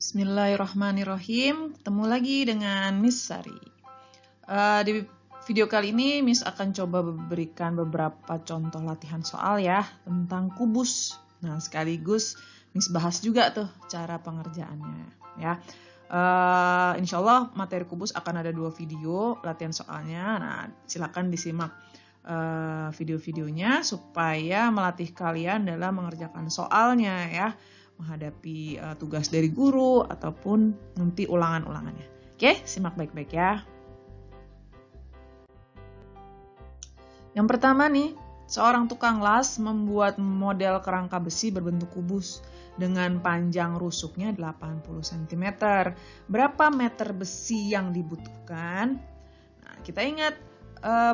Bismillahirrahmanirrahim. Ketemu lagi dengan Miss Sari. Di video kali ini Miss akan coba berikan beberapa contoh latihan soal ya tentang kubus. Nah, sekaligus Miss bahas juga tuh cara pengerjaannya ya. Insya Allah materi kubus akan ada 2 video latihan soalnya. Nah, silakan disimak video-videonya supaya melatih kalian dalam mengerjakan soalnya ya, menghadapi tugas dari guru ataupun nanti ulangan-ulangannya. Oke, simak baik-baik ya. Yang pertama nih, seorang tukang las membuat model kerangka besi berbentuk kubus dengan panjang rusuknya 80 cm. Berapa meter besi yang dibutuhkan? Nah, kita ingat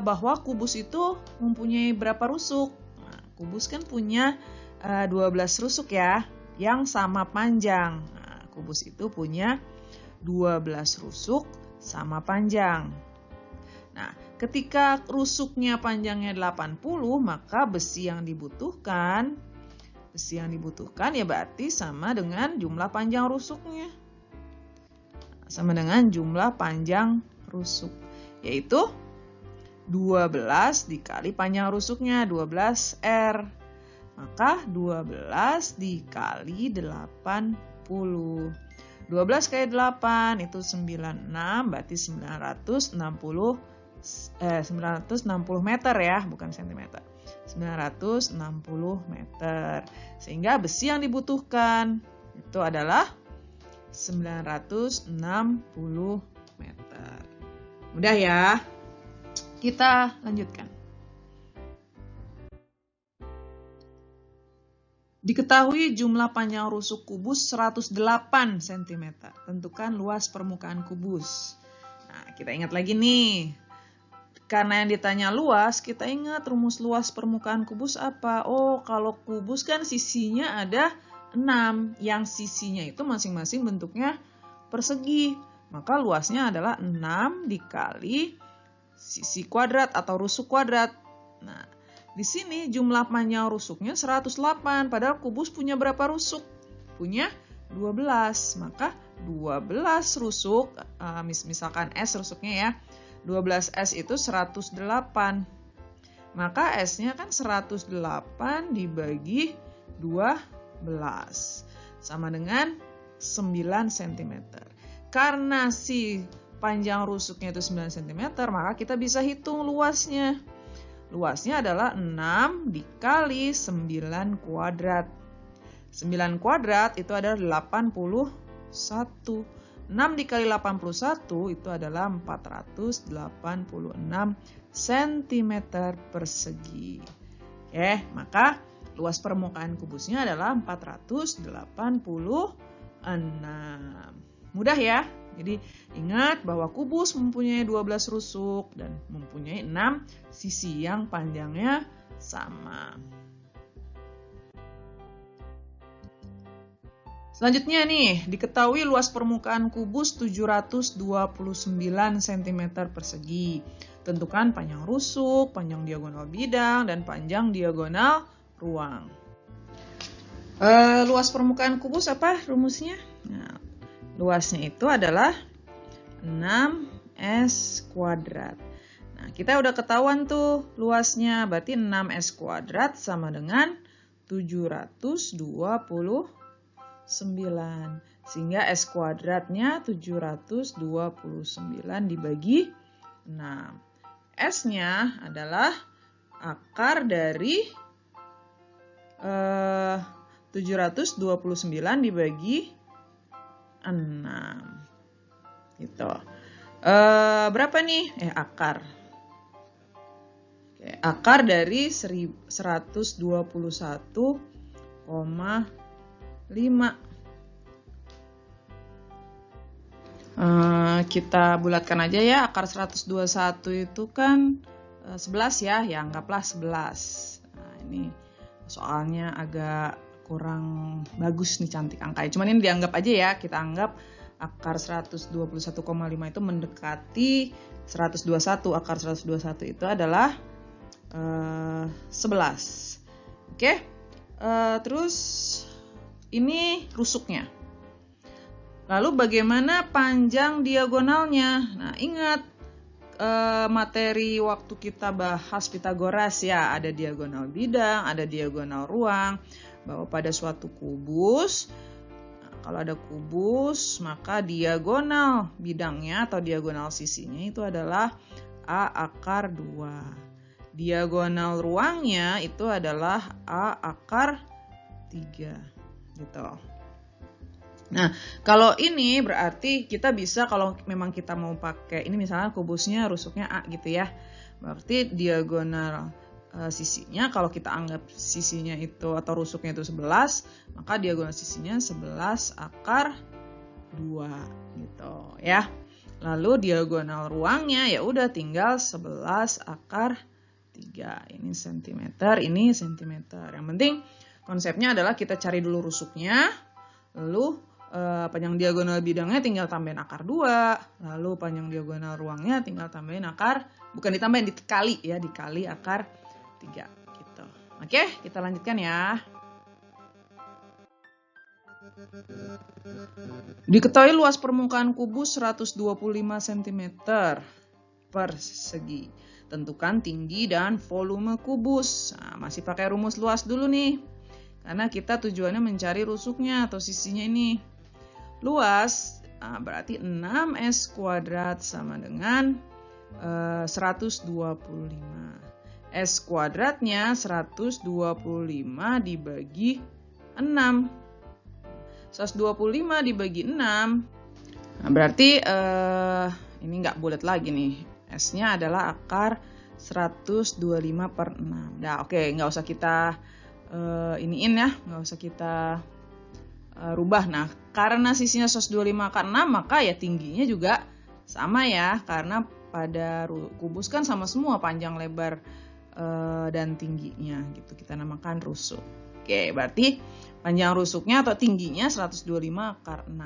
bahwa kubus itu mempunyai berapa rusuk? Nah, kubus kan punya 12 rusuk ya, yang sama panjang. Nah, kubus itu punya 12 rusuk sama panjang. Nah, ketika rusuknya panjangnya 80, maka besi yang dibutuhkan ya berarti sama dengan jumlah panjang rusuknya. Sama dengan jumlah panjang rusuk, yaitu 12 dikali panjang rusuknya, 12R. Maka 12 dikali 80. 12 kali 8 itu 96, berarti 960 meter ya, bukan sentimeter. 960 meter. Sehingga besi yang dibutuhkan itu adalah 960 meter. Mudah ya. Kita lanjutkan. Diketahui jumlah panjang rusuk kubus 108 cm. Tentukan luas permukaan kubus. Nah, kita ingat lagi nih. Karena yang ditanya luas, kita ingat rumus luas permukaan kubus apa? Oh, kalau kubus kan sisinya ada 6. Yang sisinya itu masing-masing bentuknya persegi. Maka luasnya adalah 6 dikali sisi kuadrat atau rusuk kuadrat. Nah, di sini jumlah panjang rusuknya 108, padahal kubus punya berapa rusuk? Punya 12. Maka 12 rusuk, misalkan S rusuknya ya. 12S itu 108. Maka S-nya kan 108 dibagi 12 sama dengan 9 cm. Karena si panjang rusuknya itu 9 cm, maka kita bisa hitung luasnya. Luasnya adalah 6 dikali 9 kuadrat. 9 kuadrat itu adalah 81. 6 dikali 81 itu adalah 486 cm persegi. Maka luas permukaan kubusnya adalah 486. Mudah ya? Jadi ingat bahwa kubus mempunyai 12 rusuk dan mempunyai 6 sisi yang panjangnya sama. Selanjutnya nih, diketahui luas permukaan kubus 729 cm persegi. Tentukan panjang rusuk, panjang diagonal bidang, dan panjang diagonal ruang. Luas permukaan kubus apa rumusnya? Nah, luasnya itu adalah 6S kuadrat. Nah, kita udah ketahuan tuh luasnya, berarti 6S kuadrat sama dengan 729. Sehingga S kuadratnya 729 dibagi 6. S-nya adalah akar dari 729 dibagi 6 gitu. Berapa nih? Akar. Akar dari 121,5. Kita bulatkan aja ya. Akar 121 itu kan 11 ya. Ya anggaplah 11. Nah, ini soalnya agak kurang bagus nih cantik angkanya. Cuman ini dianggap aja ya. Kita anggap akar 121,5 itu mendekati 121. Akar 121 itu adalah 11. Oke. Terus ini rusuknya. Lalu bagaimana panjang diagonalnya? Nah, ingat materi waktu kita bahas Pitagoras ya, ada diagonal bidang, ada diagonal ruang, bahwa pada suatu kubus, kalau ada kubus, maka diagonal bidangnya atau diagonal sisinya itu adalah A akar 2. Diagonal ruangnya itu adalah A akar 3. Gitu. Nah, kalau ini berarti kita bisa, kalau memang kita mau pakai, ini misalnya kubusnya rusuknya A gitu ya. Berarti diagonal sisinya, kalau kita anggap sisinya itu atau rusuknya itu 11, maka diagonal sisinya 11 akar 2 gitu ya. Lalu diagonal ruangnya ya udah tinggal 11 akar 3. Ini sentimeter, ini sentimeter. Yang penting konsepnya adalah kita cari dulu rusuknya, lalu panjang diagonal bidangnya tinggal tambahin akar 2, lalu panjang diagonal ruangnya tinggal tambahin akar, bukan ditambahin, dikali ya, dikali akar 3 gitu. Oke, kita lanjutkan ya. Diketahui luas permukaan kubus 125 cm persegi. Tentukan tinggi dan volume kubus. Nah, masih pakai rumus luas dulu nih. Karena kita tujuannya mencari rusuknya atau sisinya ini. Luas berarti 6S kuadrat sama dengan 125. S kuadratnya 125 dibagi 6. 125 dibagi 6. Nah, berarti ini nggak bulat lagi nih. S-nya adalah akar 125 per 6. Nah, oke, nggak usah kita iniin ya, nggak usah kita rubah. Nah, karena sisinya 125 akar 6, maka ya tingginya juga sama ya, karena pada kubus kan sama semua panjang, lebar, dan tingginya gitu. Kita namakan rusuk. Oke, berarti panjang rusuknya atau tingginya 125 akar 6.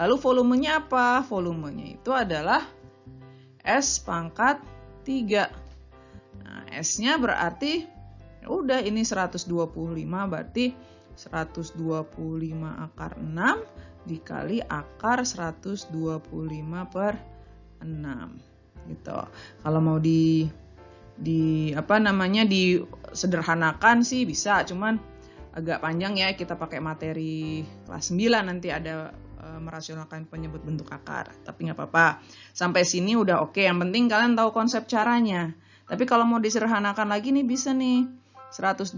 Lalu volumenya apa? Volumenya itu adalah S pangkat 3. Nah, S-nya berarti ya udah ini 125, berarti 125 akar 6 dikali akar 125 per 6 gitu. Kalau mau disederhanakan sih bisa, cuman agak panjang ya, kita pakai materi kelas 9 nanti ada merasionalkan penyebut bentuk akar. Tapi nggak apa-apa, sampai sini udah oke. Yang penting kalian tahu konsep caranya. Tapi kalau mau disederhanakan lagi nih bisa nih 125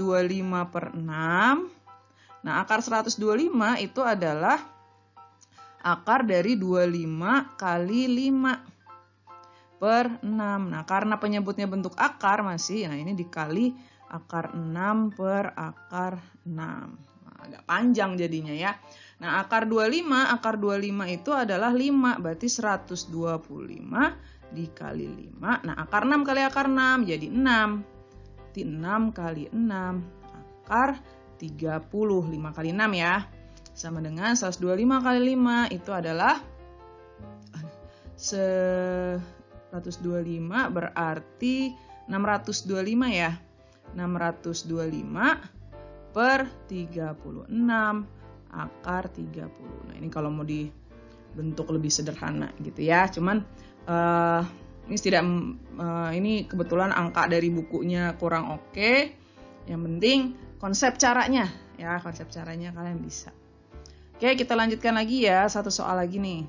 per 6. Nah, akar 125 itu adalah akar dari 25 kali 5 per 6. Nah, karena penyebutnya bentuk akar masih, nah ini dikali akar 6 per akar 6. Nah, agak panjang jadinya ya. Nah, akar 25 itu adalah 5, berarti 125 dikali 5. Nah, akar 6 kali akar 6 jadi 6. Berarti 6 kali 6 akar 30, 5 kali 6 ya. Sama dengan 125 kali 5 itu adalah 125 berarti 625 ya. 625 per 36 akar 30. Nah, ini kalau mau dibentuk lebih sederhana gitu ya. Cuman ini kebetulan angka dari bukunya kurang oke. Yang penting konsep caranya ya, konsep caranya kalian bisa. Oke, kita lanjutkan lagi ya, satu soal lagi nih.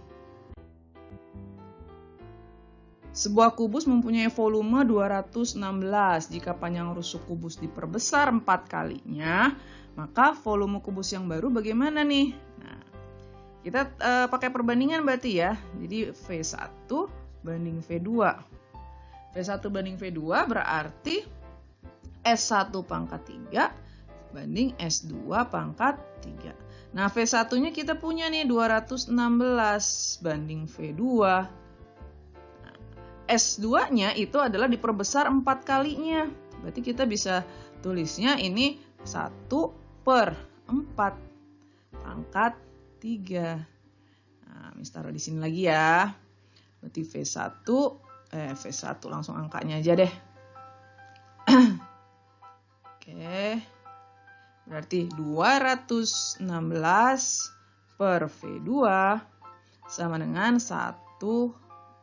Sebuah kubus mempunyai volume 216. Jika panjang rusuk kubus diperbesar 4 kalinya, maka volume kubus yang baru bagaimana nih? Nah, kita pakai perbandingan berarti ya. Jadi V1 banding V2. V1 banding V2 berarti S1 pangkat 3 banding S2 pangkat 3. Nah, V1-nya kita punya nih 216 banding V2. Nah, S2-nya itu adalah diperbesar 4 kalinya. Berarti kita bisa tulisnya ini 1 per 4 pangkat 3. Nah, Miss taruh di sini lagi ya. Berarti V1 langsung angkanya aja deh. Oke. Berarti 216 per V2 sama dengan 1/4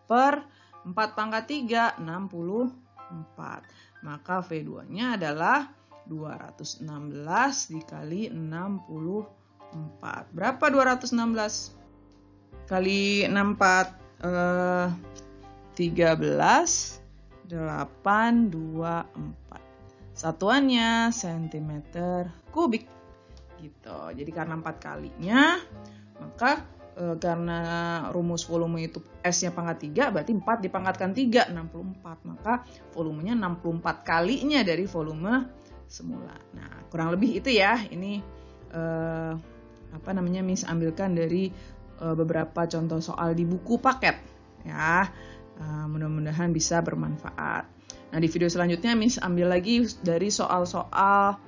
× 3, 64. Maka V2-nya adalah 216 dikali 64. Berapa 216 kali 64? 13, 824. Satuannya cm3 gitu. Jadi karena 4 kalinya, maka karena rumus volume itu S-nya pangkat 3, berarti 4 dipangkatkan 3, 64. Maka volumenya 64 kalinya dari volume semula. Nah, kurang lebih itu ya. Ini Miss ambilkan dari beberapa contoh soal di buku paket ya. Mudah-mudahan bisa bermanfaat. Nah, di video selanjutnya Miss ambil lagi dari soal-soal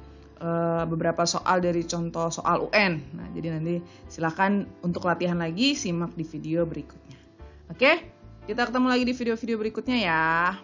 beberapa soal dari contoh soal UN. Nah, jadi nanti silakan untuk latihan lagi simak di video berikutnya. Oke? Kita ketemu lagi di video-video berikutnya ya.